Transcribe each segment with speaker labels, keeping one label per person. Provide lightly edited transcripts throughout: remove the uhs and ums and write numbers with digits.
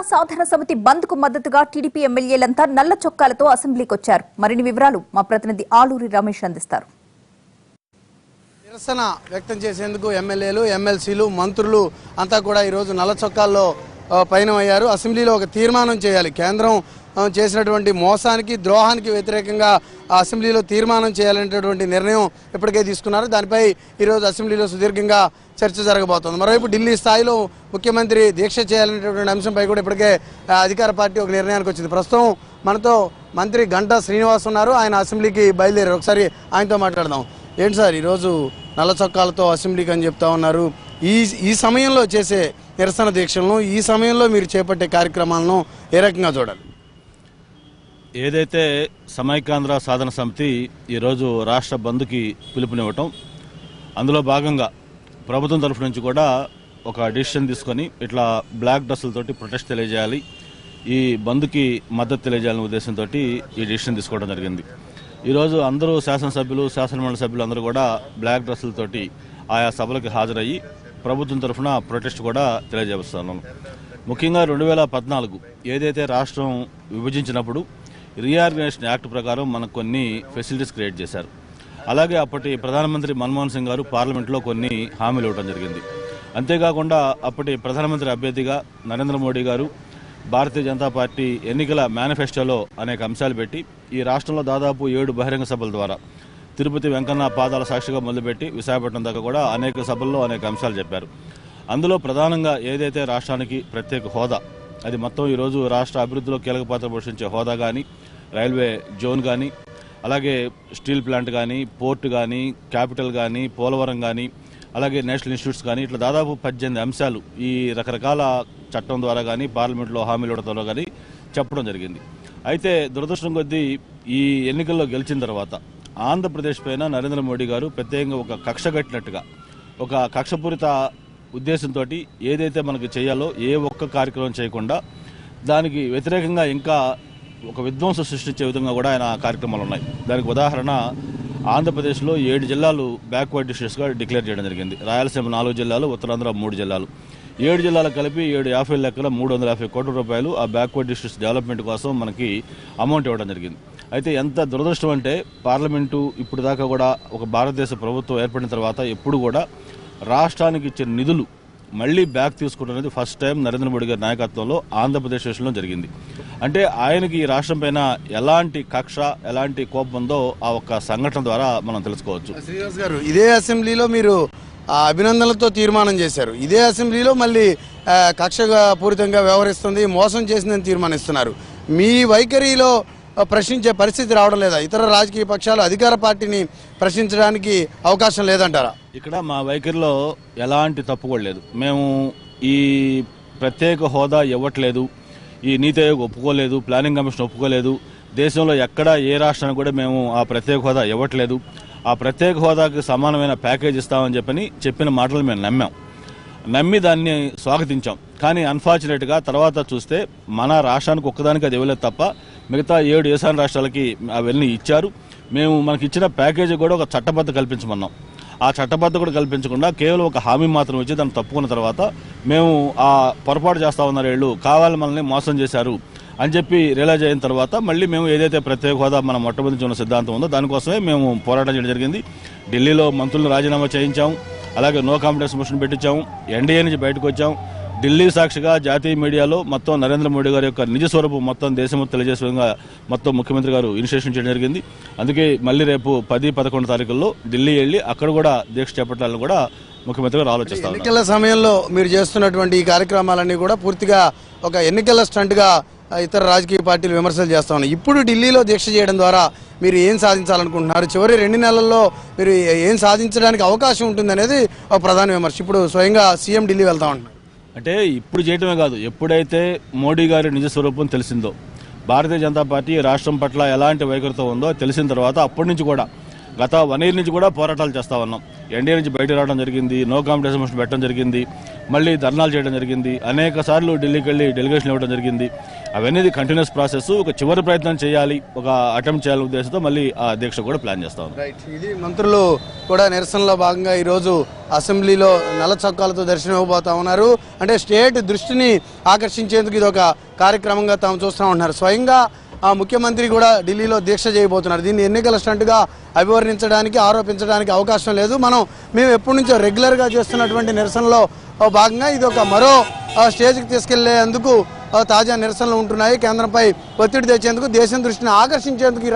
Speaker 1: సాధన సమితి బంద్ కు మద్దతుగా టీడీపీ ఎమ్మెల్యేలంతా నల్ల చొక్కాలతో అసెంబ్లీకి వచ్చారు. మరిన్ని వివరాలు మా ప్రతినిధి ఆలూరి రమేష్ అందిస్తారు.
Speaker 2: నిరసన వ్యక్తం చేసేందుకు ఎమ్మెల్యేలు, ఎమ్మెల్సీలు, మంత్రులు అంతా కూడా ఈరోజు నల్ల చొక్కాల్లో పయనమయ్యారు. అసెంబ్లీలో ఒక తీర్మానం చేయాలి. కేంద్రం చేసినటువంటి మోసానికి, ద్రోహానికి వ్యతిరేకంగా అసెంబ్లీలో తీర్మానం చేయాలనేటటువంటి నిర్ణయం ఇప్పటికే తీసుకున్నారు. దానిపై ఈరోజు అసెంబ్లీలో సుదీర్ఘంగా చర్చ జరగబోతోంది. మరోవైపు ఢిల్లీ స్థాయిలో ముఖ్యమంత్రి దీక్ష చేయాలనేటటువంటి అంశంపై కూడా ఇప్పటికే అధికార పార్టీ ఒక నిర్ణయానికి వచ్చింది. ప్రస్తుతం మనతో మంత్రి గంటా శ్రీనివాస్ ఉన్నారు. ఆయన అసెంబ్లీకి బయలుదేరారు. ఒకసారి ఆయనతో మాట్లాడదాం. ఏంటి సార్, ఈరోజు నల్ల చొక్కాలతో అసెంబ్లీకి అని చెప్తా ఉన్నారు. ఈ సమయంలో చేసే నిరసన దీక్షలను, ఈ సమయంలో మీరు చేపట్టే కార్యక్రమాలను ఏ రకంగా చూడాలి?
Speaker 3: ఏదైతే సమైక్యాంధ్ర సాధన సమితి ఈరోజు రాష్ట్ర బంద్కి పిలుపునివ్వటం, అందులో భాగంగా ప్రభుత్వం తరఫు నుంచి కూడా ఒక డిసిషన్ తీసుకొని ఇట్లా బ్లాక్ డ్రెస్సులతోటి ప్రొటెస్ట్ తెలియజేయాలి, ఈ బంద్కి మద్దతు తెలియజేయాలనే ఉద్దేశంతో ఈ డిసిషన్ తీసుకోవడం జరిగింది. ఈరోజు అందరూ శాసనసభ్యులు, శాసనమండలి సభ్యులు అందరూ కూడా బ్లాక్ డ్రెస్సులతోటి ఆయా సభలకు హాజరయ్యి ప్రభుత్వం తరఫున ప్రొటెస్ట్ కూడా తెలియజేస్తున్నాను. ముఖ్యంగా 2014 ఏదైతే రాష్ట్రం విభజించినప్పుడు రీఆర్గనైజేషన్ యాక్ట్ ప్రకారం మనకు కొన్ని ఫెసిలిటీస్ క్రియేట్ చేశారు. అలాగే అప్పటి ప్రధానమంత్రి మన్మోహన్ సింగ్ గారు పార్లమెంట్లో కొన్ని హామీలు ఇవ్వడం జరిగింది. అంతేకాకుండా అప్పటి ప్రధానమంత్రి అభ్యర్థిగా నరేంద్ర మోడీ గారు భారతీయ జనతా పార్టీ ఎన్నికల మేనిఫెస్టోలో అనేక అంశాలు పెట్టి ఈ రాష్ట్రంలో దాదాపు 7 బహిరంగ సభల ద్వారా తిరుపతి వెంకన్న పాదాల సాక్షిగా మొదలుపెట్టి విశాఖపట్నం దాకా కూడా అనేక సభల్లో అనేక అంశాలు చెప్పారు. అందులో ప్రధానంగా ఏదైతే రాష్ట్రానికి ప్రత్యేక హోదా, అది మొత్తం ఈరోజు రాష్ట్ర అభివృద్ధిలో కీలక పాత్ర పోషించే హోదా కానీ, రైల్వే జోన్ కానీ, అలాగే స్టీల్ ప్లాంట్ కానీ, పోర్ట్ కానీ, క్యాపిటల్ కానీ, పోలవరం కానీ, అలాగే నేషనల్ ఇన్స్టిట్యూట్స్ కానీ, ఇట్లా దాదాపు 18 అంశాలు ఈ రకరకాల చట్టం ద్వారా కానీ, పార్లమెంట్లో హామీలు ఇవ్వడంలో కానీ చెప్పడం జరిగింది. అయితే దురదృష్టం కొద్దీ ఈ ఎన్నికల్లో గెలిచిన తర్వాత ఆంధ్రప్రదేశ్ పైన నరేంద్ర మోడీ గారు ప్రత్యేకంగా ఒక కక్ష కట్టినట్టుగా, ఒక కక్షపూరిత ఉద్దేశంతో ఏదైతే మనకు చేయాలో ఏ ఒక్క కార్యక్రమం చేయకుండా దానికి వ్యతిరేకంగా ఇంకా ఒక విధ్వంసం సృష్టించే విధంగా కూడా ఆయన కార్యక్రమాలు ఉన్నాయి. దానికి ఉదాహరణ ఆంధ్రప్రదేశ్లో 7 జిల్లాలు బ్యాక్వర్డ్ డిస్ట్రిక్ట్స్గా డిక్లేర్ చేయడం జరిగింది. రాయలసీమ 4 జిల్లాలు, ఉత్తరాంధ్ర 3 జిల్లాలు, 7 జిల్లాలు కలిపి 750 లెక్కల 350 కోట్ల రూపాయలు ఆ బ్యాక్వర్డ్ డిస్ట్రిక్ట్స్ డెవలప్మెంట్ కోసం మనకి అమౌంట్ ఇవ్వడం జరిగింది. అయితే ఎంత దురదృష్టం అంటే పార్లమెంటు ఇప్పుడు దాకా కూడా ఒక భారతదేశ ప్రభుత్వం ఏర్పడిన తర్వాత ఎప్పుడు కూడా రాష్ట్రానికి ఇచ్చిన నిధులు మళ్ళీ బ్యాక్ తీసుకుంటున్నది ఫస్ట్ టైం నరేంద్ర మోడీ గారి నాయకత్వంలో ఆంధ్రప్రదేశ్ రాష్ట్రంలో జరిగింది. అంటే ఆయనకి ఈ రాష్ట్రం పైన ఎలాంటి కక్ష, ఎలాంటి కోపం ఉందో ఆ ఒక్క సంఘటన ద్వారా మనం తెలుసుకోవచ్చు.
Speaker 2: శ్రీనివాస్ గారు, ఇదే అసెంబ్లీలో మీరు అభినందనలతో తీర్మానం చేశారు. ఇదే అసెంబ్లీలో మళ్ళీ కక్షగా పూరితంగా వ్యవహరిస్తుంది, మోసం చేసిందని తీర్మానిస్తున్నారు. మీ వైఖరిలో ప్రశ్నించే పరిస్థితి రావడం లేదా? ఇతర రాజకీయ పక్షాలు అధికార పార్టీని ప్రశ్నించడానికి అవకాశం లేదంటారా?
Speaker 3: ఇక్కడ మా వైఖరిలో ఎలాంటి తప్పు కూడా లేదు. మేము ఈ ప్రత్యేక హోదా ఇవ్వట్లేదు, ఈ నీతి ఆయోగ్ ఒప్పుకోలేదు, ప్లానింగ్ కమిషన్ ఒప్పుకోలేదు, దేశంలో ఎక్కడ ఏ రాష్ట్రానికి కూడా మేము ఆ ప్రత్యేక హోదా ఇవ్వట్లేదు, ఆ ప్రత్యేక హోదాకి సమానమైన ప్యాకేజ్ ఇస్తామని చెప్పిన మాటలు మేము నమ్మి దాన్ని స్వాగతించాం. కానీ అన్ఫార్చునేట్గా తర్వాత చూస్తే మన రాష్ట్రానికి ఒక్కదానికి అది ఇవ్వలేదు తప్ప మిగతా 7 ఈశాన్య రాష్ట్రాలకి అవన్నీ ఇచ్చారు. మేము మనకి ఇచ్చిన ప్యాకేజీ కూడా ఒక చట్టబద్ధ కల్పించమన్నాం. ఆ చట్టబద్ధ కూడా కల్పించకుండా కేవలం ఒక హామీ మాత్రం ఇచ్చి దాన్ని తప్పుకున్న తర్వాత మేము ఆ పొరపాటు చేస్తా ఉన్నారు, వీళ్ళు కావాలి మనల్ని మోసం చేశారు అని చెప్పి రియలైజ్ అయిన తర్వాత మళ్ళీ మేము ఏదైతే ప్రత్యేక హోదా మన మొట్టమొదటి ఉన్న సిద్ధాంతం ఉందో దానికోసమే మేము పోరాటం చేయడం జరిగింది. ఢిల్లీలో మంత్రులను రాజీనామా చేయించాం, అలాగే నో కాంపిటెన్స్ మోషన్ పెట్టించాము, ఎన్డీఏ నుంచి బయటకు వచ్చాం. ఢిల్లీ సాక్షిగా జాతీయ మీడియాలో మొత్తం నరేంద్ర మోడీ గారి యొక్క నిజ స్వరూపం మొత్తం దేశం తెలియజేసే విధంగా మొత్తం ముఖ్యమంత్రి గారు ఇనిషియేషన్ చేయడం జరిగింది. అందుకే మళ్ళీ రేపు 10, 11 తారీఖుల్లో ఢిల్లీ వెళ్ళి అక్కడ కూడా దీక్ష చేపట్టాలని కూడా ముఖ్యమంత్రి గారు ఆలోచిస్తారు.
Speaker 2: ఎన్నికల సమయంలో మీరు చేస్తున్నటువంటి ఈ కార్యక్రమాలన్నీ కూడా పూర్తిగా ఒక ఎన్నికల స్టంట్గా ఇతర రాజకీయ పార్టీలు విమర్శలు చేస్తా ఉన్నాయి. ఇప్పుడు ఢిల్లీలో దీక్ష చేయడం ద్వారా మీరు ఏం సాధించాలనుకుంటున్నారు? చివరి 2 నెలల్లో మీరు ఏం సాధించడానికి అవకాశం ఉంటుంది అనేది ఒక ప్రధాన విమర్శ. ఇప్పుడు స్వయంగా సీఎం ఢిల్లీ వెళ్తా ఉంటున్నారు.
Speaker 3: అంటే ఇప్పుడు చేయటమే కాదు, ఎప్పుడైతే మోడీ గారి నిజ స్వరూపం తెలిసిందో, భారతీయ జనతా పార్టీ రాష్ట్రం పట్ల ఎలాంటి వైఖరితో ఉందో తెలిసిన తర్వాత అప్పటి నుంచి కూడా గత 1 year నుంచి కూడా పోరాటాలు చేస్తా ఉన్నాం. ఎన్డీఏ నుంచి బయట రావడం జరిగింది, నో కాంపిటీషన్ మోషన్ పెట్టడం జరిగింది, మళ్ళీ ధర్నాలు చేయడం జరిగింది, అనేక సార్లు ఢిల్లీకి వెళ్ళి డెలిగేషన్ ఇవ్వడం జరిగింది. అవన్నీ కంటిన్యూస్ ప్రాసెస్. ఒక చివరి ప్రయత్నం చేయాలి, ఒక అటెంప్ట్ చేయాలనే ఉద్దేశంతో మళ్ళీ ఆ దీక్ష కూడా ప్లాన్ చేస్తా ఉన్నాం.
Speaker 2: ఇది మంత్రులు కూడా నిరసనలో భాగంగా ఈరోజు అసెంబ్లీలో నల్ల చొక్కాలతో దర్శనం ఇవ్వబోతా ఉన్నారు. అంటే స్టేట్ దృష్టిని ఆకర్షించేందుకు ఇది ఒక కార్యక్రమంగా తాము చూస్తూ ఉంటున్నారు. స్వయంగా ముఖ్యమంత్రి కూడా ఢిల్లీలో దీక్ష చేయబోతున్నారు. దీన్ని ఎన్నికల స్టంట్గా అభివర్ణించడానికి, ఆరోపించడానికి అవకాశం లేదు. మేము ఎప్పటి నుంచో రెగ్యులర్గా చేస్తున్నటువంటి నిరసనలో భాగంగా ఇది ఒక మరో స్టేజ్కి తీసుకెళ్లేందుకు తాజా నిరసనలు ఉంటున్నాయి. కేంద్రంపై ఒత్తిడి తెచ్చేందుకు, దేశం దృష్టిని ఆకర్షించేందుకు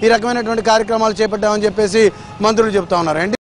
Speaker 2: ఈ రకమైనటువంటి కార్యక్రమాలు చేపట్టామని చెప్పేసి మంత్రులు చెబుతా ఉన్నారు.